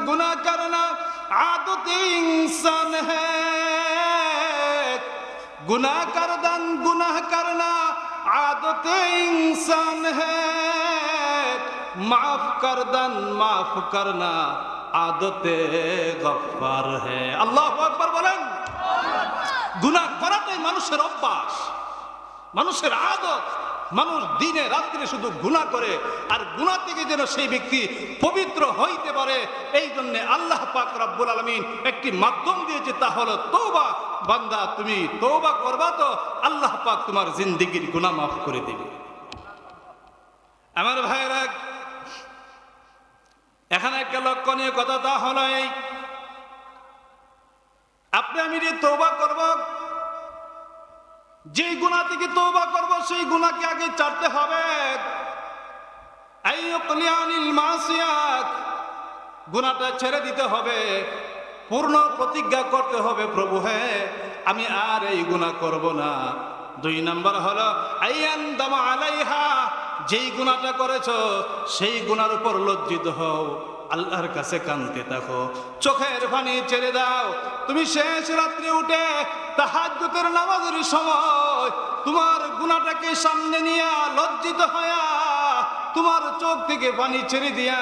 गुनाह करना आदत इंसान है, गुनाह करना आदत इंसान है, माफ करना आदत गफ्फार है। আল্লাহু আকবার বলেন। গুনাহ করাটাই মানুষের অভ্যাস, মানুষের আদত। মানুষ দিনে রাত্রে শুধু গুনাহ করে, আর গুনাহ থেকে যেন সেই ব্যক্তি পবিত্র হইতে পারে, এই জন্য আল্লাহ পাক রব্বুল আলামিন একটি মাধ্যম দিয়েছে, তা হলো তওবা। বান্দা তুমি তওবা করবা তো আল্লাহ পাক তোমার জিন্দেগীর গুনাহ মাফ করে দিবে। আমার ভাইরা, এখানে একটা লক্ষণীয় কথা, তা হলো এই, আপনি আমি যে তওবা করব, যে গুনাহ থেকে তওবা করব সেই গুনাহকে আগে ছাড়তে হবে। আইয়ুকলিয়ানিল মাসিয়াত, গুনাহটা ছেড়ে দিতে হবে, পূর্ণ প্রতিজ্ঞা করতে হবে, প্রভু হ্যাঁ আমি আর এই গুনাহ করব না। 2 নাম্বার হলো আইয়ানদামা আলাইহা, যেই গুনাহটা করেছো সেই গুনার উপর লজ্জিত হও, আল্লাহর কাছে কাঁদতে থাকো, চোখের পানি ছেড়ে দাও। তুমি শেষ রাত্রে উঠে তাহাজ্জুদের নামাজের সময় তোমার গুনাহটাকে সামনে নিয়ে লজ্জিত হয়া, তোমার চোখ থেকে পানি ছেড়ে দিয়া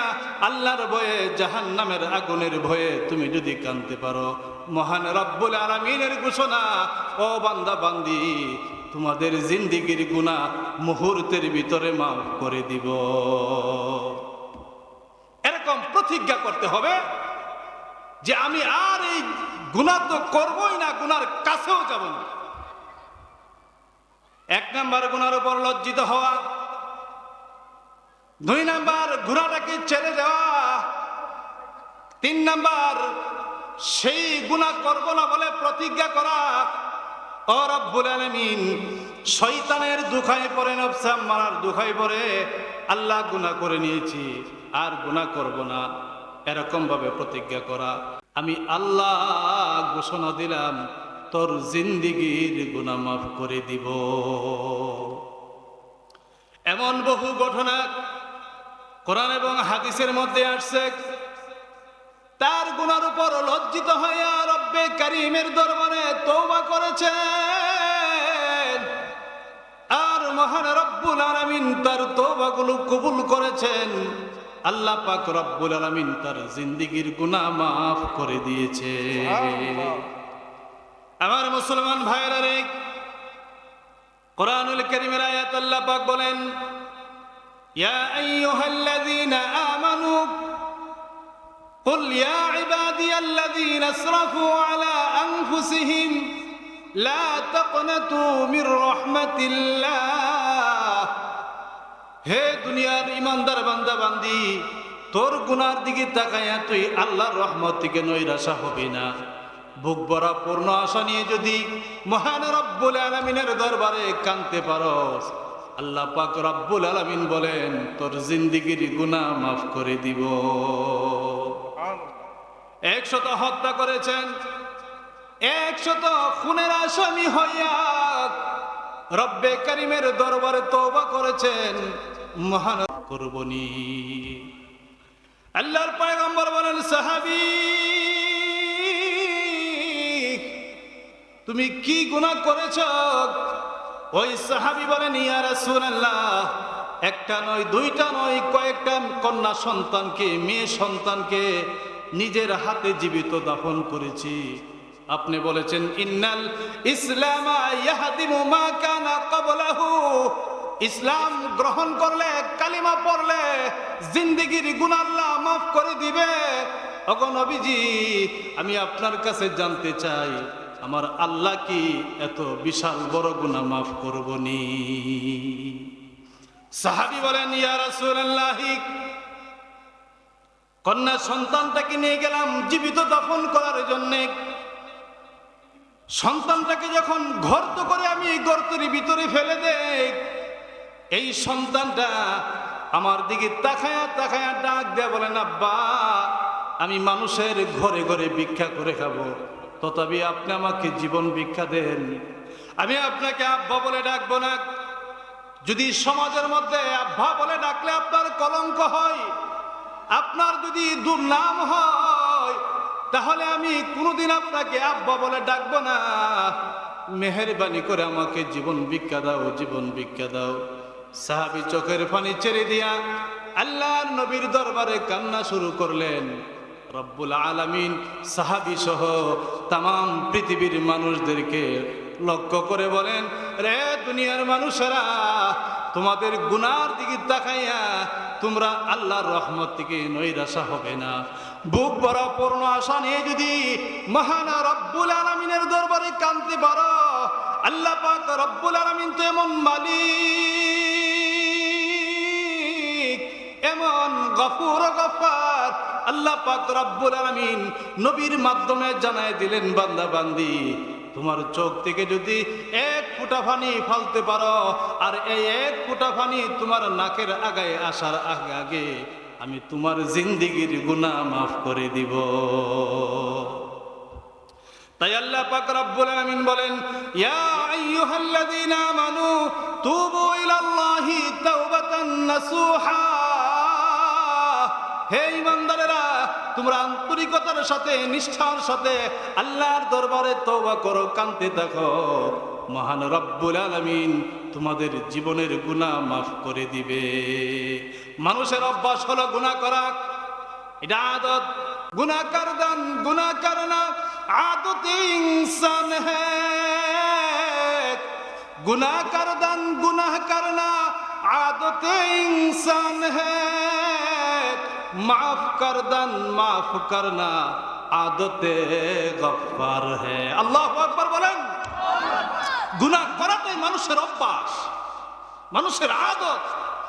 আল্লাহর ভয়ে, জাহান্নামের আগুনের ভয়ে তুমি যদি কাঁদতে পারো, মহান রব্বুল আলামিনের ঘোষণা, ও বান্দা বান্দি তোমাদের জিন্দেগীর গুনাহ মুহূর্তের ভিতরে মাফ করে দিব। এরকম প্রতিজ্ঞা করতে হবে যে আমি আর এই গুনাহ তো করবই না, গুনার কাছেও যাব না। 1 নাম্বার গুনার উপর লজ্জিত হওয়া, 2 নাম্বার গুনাহটাকে ছেড়ে দেওয়া, 3 নাম্বার সেই গুনাহ করব না বলে প্রতিজ্ঞা করা। ও রব্বুল আলামিন, শয়তানের দুখায় পড়ে, নফস আম্মারার দুখায় পড়ে আল্লাহ গুনাহ করে নিয়েছি, আর গুনাহ করব না, এরকম ভাবে প্রতিজ্ঞা করা। আমি আল্লাহ ঘোষণা দিলাম তোর জিন্দেগীর গুনাহ মাফ করে দিব। এমন বহু ঘটনা কোরআন এবং হাদিসের মধ্যে আসছে, তার গুনার উপর লজ্জিত হইয়া রব্বে কারীমের দরবারে তওবা করেছেন, আর মহান রব্বুল আলামিন তার তওবাগুলো কবুল করেছেন। আল্লাহ পাক রব্বুল আলামিন তার জিন্দেগীর গুনাহ মাফ করে দিয়েছে। আমার মুসলমান ভাইরা রে, কোরআনুল কারীমের আয়াত আল্লাহ পাক বলেন, ইয়া আইয়ুহাল্লাযীনা আমানু কুল ইয়া ইবাদিয়াল্লাযীনা আসরাফু আলা আনফুসিহিম লা তাকনাতু মির রাহমাতিল্লাহ। হে দুনিয়ার ইমানদার বান্দা বান্দি, তোর গুনার দিকে তাকাইয়া তুই আল্লাহর রহমত থেকে নৈরাশা হবি না। বুক ভরা পূর্ণ আশা নিয়ে যদি মহান রব্বুল আলামিনের দরবারে কাঁদতে পারস, আল্লাহ পাক রব্বুল আলামিন বলেন তোর জিন্দেগীর গুনাহ মাফ করে দিব। 100 হত্যা করেছেন, 100 খুনের আসামি হইয়া রব্বে কারীমের দরবারে তওবা করেছেন, মহান করবনি। আল্লাহর পয়গম্বর বলেন, সাহাবী তুমি কি গুনাহ করেছ? ওই সাহাবী বলেন, ইয়া রাসূলুল্লাহ, একটা নয়, দুইটা নয়, কয়েকটা কন্যা সন্তানকে, মেয়ে সন্তানকে নিজের হাতে জীবিত দাফন করেছি। আপনি বলেছেন, ইন্নাল ইসলামা ইয়াহদিমু মা কানা ক্বাবলাহু, ইসলাম গ্রহণ করলে, কালিমা পড়লে জিন্দেগীর গুনাহ আল্লাহ মাফ করে দিবে। ওগো নবীজি, আমি আপনার কাছে জানতে চাই, আমার আল্লাহ কি এত বিশাল বড় গুনাহ মাফ করবনি? সাহাবী বলেন, ইয়া রাসূলুল্লাহ, কন্যা সন্তানটাকে নিয়ে গেলাম জীবিত দাফন করার জন্য। সন্তানটাকে যখন গর্ত করে আমি গর্তের ভিতরে ফেলে দেই, এই সন্তানটা আমার দিকে তাকায়া তাকায়া ডাক দেয়া বলেন, আব্বা আমি মানুষের ঘরে ঘরে ভিক্ষা করে খাবো, তথাপি আপনি আমাকে জীবন ভিক্ষা দেন। আমি আপনাকে আব্বা বলে ডাকবো না। যদি সমাজের মধ্যে আব্বা বলে ডাকলে আপনার কলঙ্ক হয়, আপনার যদি দুর্নাম হয় তাহলে আমি কোনোদিন আপনাকে আব্বা বলে ডাকবো না। মেহেরবানি করে আমাকে জীবন ভিক্ষা দাও, জীবন ভিক্ষা দাও। সাহাবী চোখের পানি ছেড়ে দিয়া আল্লাহর নবীর দরবারে কান্না শুরু করলেন। রব্বুল আলামিন সাহাবী সহ তাম পৃথিবীর মানুষদেরকে লক্ষ্য করে বলেন, রে দুনিয়ার মানুষেরা, তোমাদের গুনার দিকে তাকাইয়া তোমরা আল্লাহর রহমত থেকে নৈরাশা হবে না। বুক ভরা পূর্ণ আশা নিয়ে যদি মহান রব্বুল আলামিনের দরবারে কাঁদতে পারো, আল্লাহ পাক রব্বুল আলামিন তো এমন মালিক, এমন গফুর গফফার। আল্লাহ পাক রব্বুল আলামিন নবীর মাধ্যমে জানায় দিলেন, বান্দা বান্দি, তোমার চোখ থেকে যদি এক ফোঁটা পানি ফেলতে পারো, আর এই এক ফোঁটা পানি তোমার নাকের আগায় আসার আগে আগে আমি তোমার জিন্দেগীর গুনাহ মাফ করে দিব। তাই আল্লাহ পাক রব্বুল আলামিন বলেন, ইয়া আইয়ুহাল্লাযীনা আমানু তুবু ইলাল্লাহি তাওবাতান নাসুহা। হে ঈমানদারেরা, তোমরা আন্তরিকতার সাথে, নিষ্ঠার সাথে আল্লাহর দরবারে তওবা করো, কাঁদতে থাকো। মহান রব্বুল আলামিন তোমাদের জীবনের গুনাহ মাফ করে দিবে। মানুষের অভ্যাস হলো গুনাহ করা, এটা আদত। গুনাহ করদান গুনাহ করনা आदत इंसान है, गुनाह करदन गुनाह करना आदत इंसान है, माफ करदन माफ करना आदत गफ्फार है। আল্লাহু আকবার বলেন। গুনাহ করাটাই মানুষের অভ্যাস, মানুষের আদত।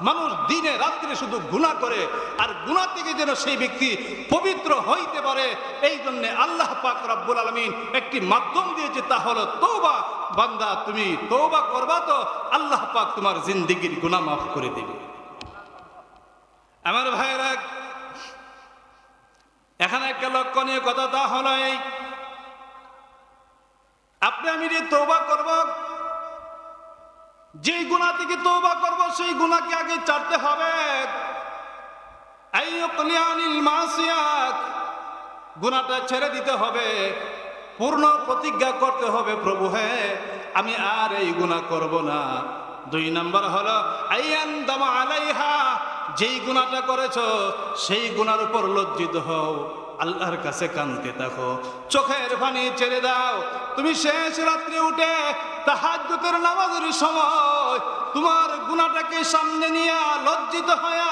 মানুষ দিনে রাত্রে শুধু গুনাহ করে, আর গুনাহ থেকে যেন সেই ব্যক্তি পবিত্র হইতে পারে, এই জন্য আল্লাহ পাক রব্বুল আলামিন একটি মাধ্যম দিয়েছে, তা হলো তওবা। বান্দা, তুমি তওবা করবা তো আল্লাহ পাক তোমার জিন্দেগীর গুনাহ মাফ করে দিবে। আমার ভাইরা, এখানে একটা লক্ষণীয় কথা, তা হলো এই, আপনি আমি যে তওবা করব, যে গুনাহ থেকে তওবা করব সেই গুনাহকে আগে ছাড়তে হবে। আইয়ুকলিয়ানিল মাসিয়াত, গুনাহটা ছেড়ে দিতে হবে, পূর্ণ প্রতিজ্ঞা করতে হবে, প্রভু হ্যাঁ আমি আর এই গুনাহ করব না। 2 নাম্বার হলো আইয়ানদামা আলাইহা, যেই গুনাহটা করেছো সেই গুনার উপর লজ্জিত হও, আল্লাহর কাছে কাঁদতে থাকো, চোখের পানি ছেড়ে দাও। তুমি শেষ রাত্রে উঠে তাহাজ্জুদের নামাজের সময় তোমার গুনাহটাকে সামনে নিয়ে লজ্জিত হয়া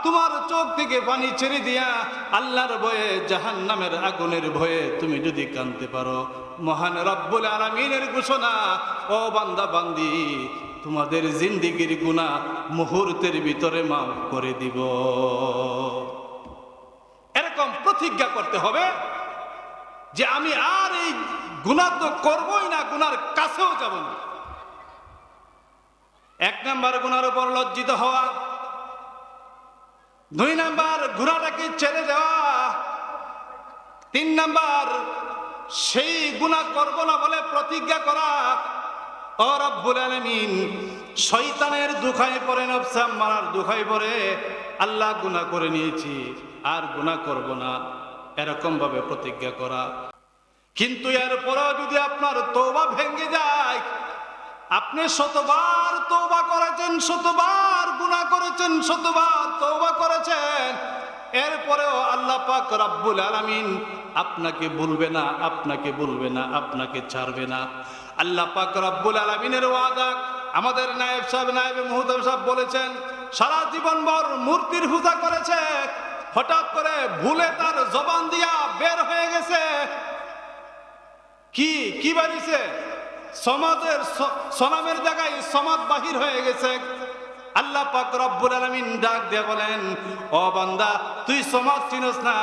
তোমার চোখ থেকে পানি ছেড়ে দিয়া আল্লাহর ভয়ে, জাহান্নামের আগুনের ভয়ে তুমি যদি কাঁদতে পারো, মহান রব্বুল আলামিনের ঘোষণা, ও বান্দা বান্দি, তোমাদের জিন্দেগীর গুনাহ মুহূর্তের ভিতরে মাফ করে দিব। এরকম প্রতিজ্ঞা করতে হবে যে আমি আর এই গুনাহ তো করবই না, গুনার কাছেও যাব না। 1 নাম্বার গুনার উপর লজ্জিত হওয়া, 2 নাম্বার গুনাহটাকে ছেড়ে দেওয়া, 3 নাম্বার সেই গুনাহ করব না বলে প্রতিজ্ঞা করা। ও রব্বুল আলামিন, শয়তানের দুখায় পড়ে, নফস মারার দুখায় পড়ে আল্লাহ গুনাহ করে নিয়েছি, আর গুনাহ করব না, এরকম ভাবে প্রতিজ্ঞা করা। কিন্তু এরপরেও যদি আপনার তওবা ভেঙে যায়, আপনি শতবার তওবা করেছেন, শতবার গুনাহ করেছেন, শতবার তওবা করেছেন, এরপরেও আল্লাহ পাক রব্বুল আলামিন আপনাকে ভুলবে না, আপনাকে ভুলবে না, আপনাকে ছাড়বে না। আল্লাহ পাক রব্বুল আলামিনের ওয়াদা। আমাদের নায়েব সাহেব, নায়েবে মুহতাম সাহেব বলেছেন, সারা জীবন ভর মূর্তির পূজা করেছে, হঠাৎ করে ভুলে তার জবান দিয়া বের হয়ে গেছে কি বাড়িছে, সমাজের সনামের জায়গায় সমাজ বাহির হয়ে গেছে। আল্লাহ পাক রব্বুল আলামিন ডাক দিয়ে বলেন, ও বান্দা, তুই সমাজ চিনস না,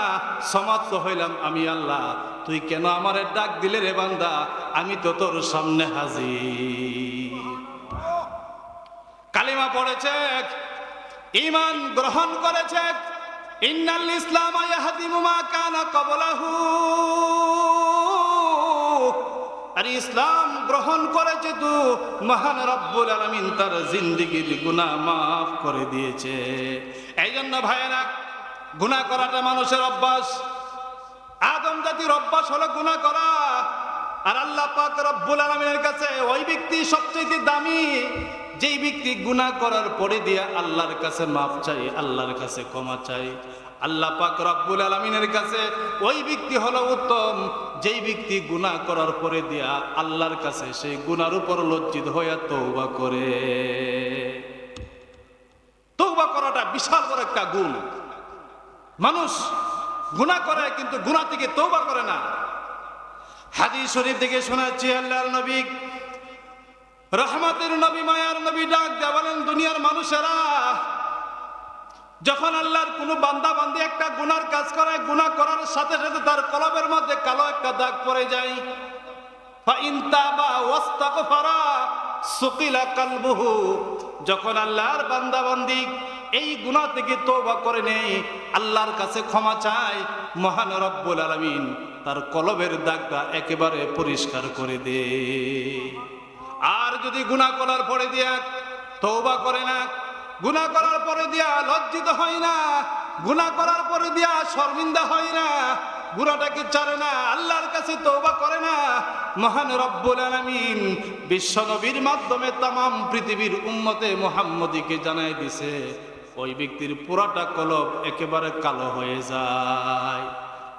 সমাজ তো হইলাম আমি আল্লাহ, তুই কেন আমারে ডাক দিলে রে বান্দা? আমি তো তোর সামনে হাজির। কালিমা পড়েছে, ঈমান গ্রহণ করেছে, ইন্নাল ইসলাম ইয়াহদিমু মা কানা ক্বাবলাহু, আর ইসলাম গ্রহণ করেছে তো মহান রব্বুল আলামিন তার জিন্দেগীর গুনাহ মাফ করে দিয়েছে। এই জন্য ভাইয়েরা, গুনাহ করাটা মানুষের অভ্যাস, আদম জাতির অভ্যাস হলো গুনাহ করা। আর আল্লাহ পাক রব্বুল আলামিনের কাছে ওই ব্যক্তি সবচেয়ে দামি যেই ব্যক্তি গুনাহ করার পরে দিয়ে আল্লাহর কাছে মাফ চাই, আল্লাহর কাছে ক্ষমা চাই। আল্লাহ পাক রব্বুল আলামিনের কাছে ওই ব্যক্তি হলো উত্তম যেই ব্যক্তি গুনাহ করার পরে দিয়া আল্লাহর কাছে সেই গুনার উপর লজ্জিত হয়ে তওবা করে। তওবা করাটা বিশাল বড় একটা গুণ। মানুষ গুনাহ করে কিন্তু গুনাহ থেকে তওবা করে না। হাদিস শরীফ থেকে শোনাচ্ছি, আল্লাহর নবী রহমতের নবী মায়ার নবী ডাক দেয়া বলেন, দুনিয়ার মানুষেরা যখন আল্লাহর কোনো বান্দা বান্দি একটা গুনার কাজ করে, গুনাহ করার সাথে সাথে তার কলবের মধ্যে কালো একটা দাগ পড়ে যায়, ফাইন তাবা ওয়াস্তাগফারা সুকিলা কলবুহু, যখন আল্লাহর বান্দা বান্দি এই গুনাহ থেকে তওবা করে নেয়, আল্লাহর কাছে ক্ষমা চায়, মহান রব্বুল আলামিন তার কলবের দাগটা একেবারে পরিষ্কার করে দেয়। আর যদি গুনাহ করার পরে দিয়া তওবা করে না, গুনাহ করার পরে দিয়া লজ্জিত হয় না, গুনাহ করার পরে দিয়া শর্মিন্দা হয় না, গুনাহটাকে ছাড়ে না, আল্লাহর কাছে তওবা করে না, মহান রব্বুল আলামিন বিশ্ব নবীর মাধ্যমে তামাম পৃথিবীর উম্মতে মুহাম্মদীকে জানাই দিছে, ওই ব্যক্তির পুরাটা কলব একেবারে কালো হয়ে যায়,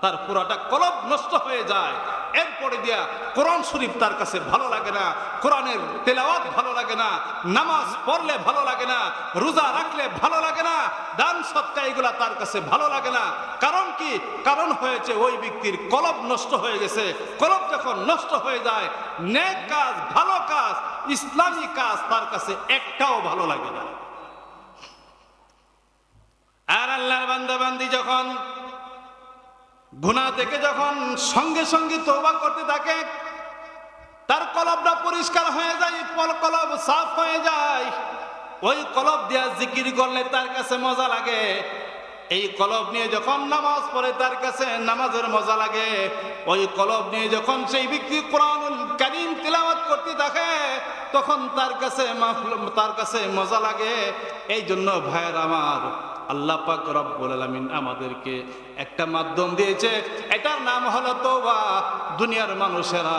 তার পুরাটা কলব নষ্ট হয়ে যায়। এরপরে দিয়া কোরআন শরীফ তার কাছে ভালো লাগে না, কোরআনের তেলাওয়াত ভালো লাগে না, নামাজ পড়লে ভালো লাগে না, রোজা রাখলে ভালো লাগে না, দান সদকা এগুলা তার কাছে ভালো লাগে না। কারণ কি? কারণ হয়েছে ওই ব্যক্তির কলব নষ্ট হয়ে গেছে। কলব যখন নষ্ট হয়ে যায়, নেক কাজ, ভালো কাজ, ইসলামী কাজ তার কাছে একটাও ভালো লাগে না। আর আল্লাহর বান্দা বান্দি যখন গুনাহ থেকে যখন সঙ্গে সঙ্গে তওবা করতে থাকে, তার কলবটা পরিষ্কার হয়ে যায়, কলব সাফ হয়ে যায়। ওই কলব দিয়া জিকির করলে তার কাছে মজা লাগে, এই কলব নিয়ে যখন নামাজ পড়ে তার কাছে নামাজের মজা লাগে, ওই কলব নিয়ে যখন সেই ব্যক্তি কোরআনুল কারীম তিলাওয়াত করতে থাকে তখন তার কাছে মজা লাগে। এই জন্য ভাইয়ের আমার, আল্লাহ পাক রব্বুল আলামিন আমাদেরকে একটা মাধ্যম দিয়েছে, এটার নাম হলো তওবা। দুনিয়ার মানুষেরা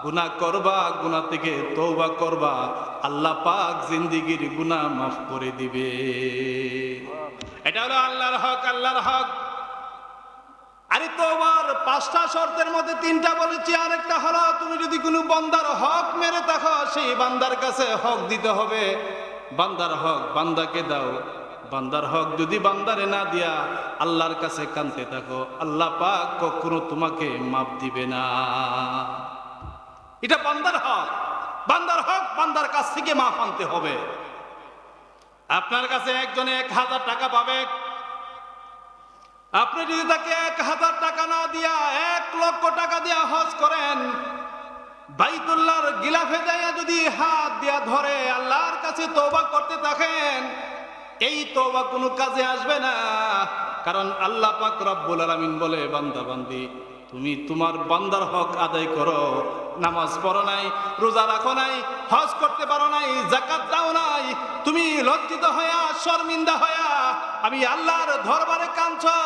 গুনাহ করবা, গুনাহ থেকে তওবা করবা, আল্লাহ পাক জিন্দেগীর গুনাহ মাফ করে দিবে। এটা হলো আল্লাহর হক, আল্লাহর হক। আরে তওবার 5টা শর্তের মধ্যে 3টা বলেছি, আরেকটা হলো তুমি যদি কোনো বান্দার হক মেরে থাকো, সেই বান্দার কাছে হক দিতে হবে। বান্দার হক বান্দাকে দাও, বান্দার হক যদি বান্দারে না দিয়া আল্লাহর কাছে কাঁদতে থাকো, আল্লাহ পাক কখনো তোমাকে মাফ দিবে না। এটা বান্দার হক। বান্দার হক বান্দার কাছ থেকে মাফ আনতে হবে। আপনার কাছে একজনে 1000 টাকা পাবে, আপনি যদি তাকে 1000 টাকা না দিয়া 1 লক্ষ টাকা দিয়া হজ করেন, বাইতুল্লাহর গিলাফে যাইয়া যদি হাত দিয়া ধরে আল্লাহর কাছে তওবা করতে থাকেন, এই তওবা কোনো কাজে আসবে না। কারণ আল্লাহ পাক রব্বুল আলামিন বলে, বান্দা বান্দি তুমি তোমার বান্দার হক আদায় করো, নামাজ পড়ো নাই, রোজা রাখো নাই, হজ করতে পারো নাই, যাকাত দাও নাই, তুমি লজ্জিত হইয়া শর্মিন্দা হইয়া আমি আল্লাহর দরবারে কাঁদছো,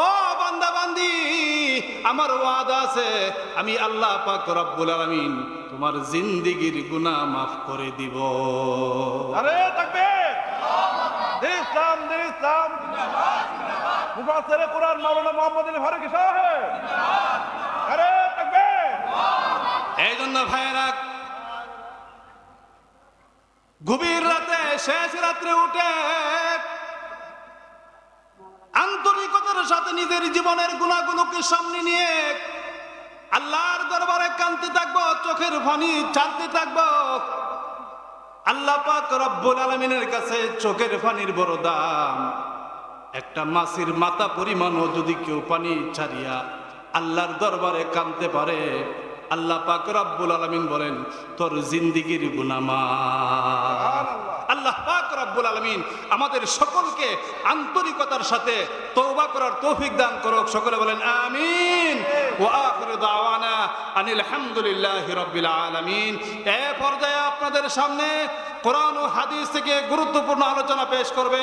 ও বান্দা বান্দি আমার ওয়াদা আছে, আমি আল্লাহ পাক রব্বুল আলামিন তোমার জিন্দেগীর গুনাহ মাফ করে দিব। আরে তাকবীর! ইসলাম ইসলাম জিন্দাবাদ জিন্দাবাদ। মুফাসসিরে কুরআন মাওলানা মুহাম্মদ আলী ফারুকী সাহেব জিন্দাবাদ। আরে তাকবীর! এই জন্য ভাইয়েরা, গভীর রাতে শেষ রাত্রে উঠে আন্তরিকতার সাথে নিজের জীবনের গুনাহগুলোকে সামনে নিয়ে আল্লাহর দরবারে কাঁদতে থাকবো, চোখের পানি ছাড়তে থাকবো। আল্লাহ পাক রব্বুল আলামিনের কাছে চোখের পানির বড় দাম। একটা মাছের মাথা পরিমাণও যদি কেউ পানি ছাড়িয়া আল্লাহর দরবারে কাঁদতে পারে, আল্লাহ পাক রব্বুল আলামিন বলেন তোর জিন্দেগীর গুনাহ মাফ। আল্লাহ পাক রব্বুল আলামিন আমাদের সকলকে আন্তরিকতার সাথে তওবা করার তৌফিক দান করুক। সকলে বলেন আমিন। ওয়া আখিরু দাওয়ানা আনিল হামদুলিল্লাহি রাব্বিল আলামিন। এই পর্যায়ে আপনাদের সামনে কোরআন ও হাদিস থেকে গুরুত্বপূর্ণ আলোচনা পেশ করবে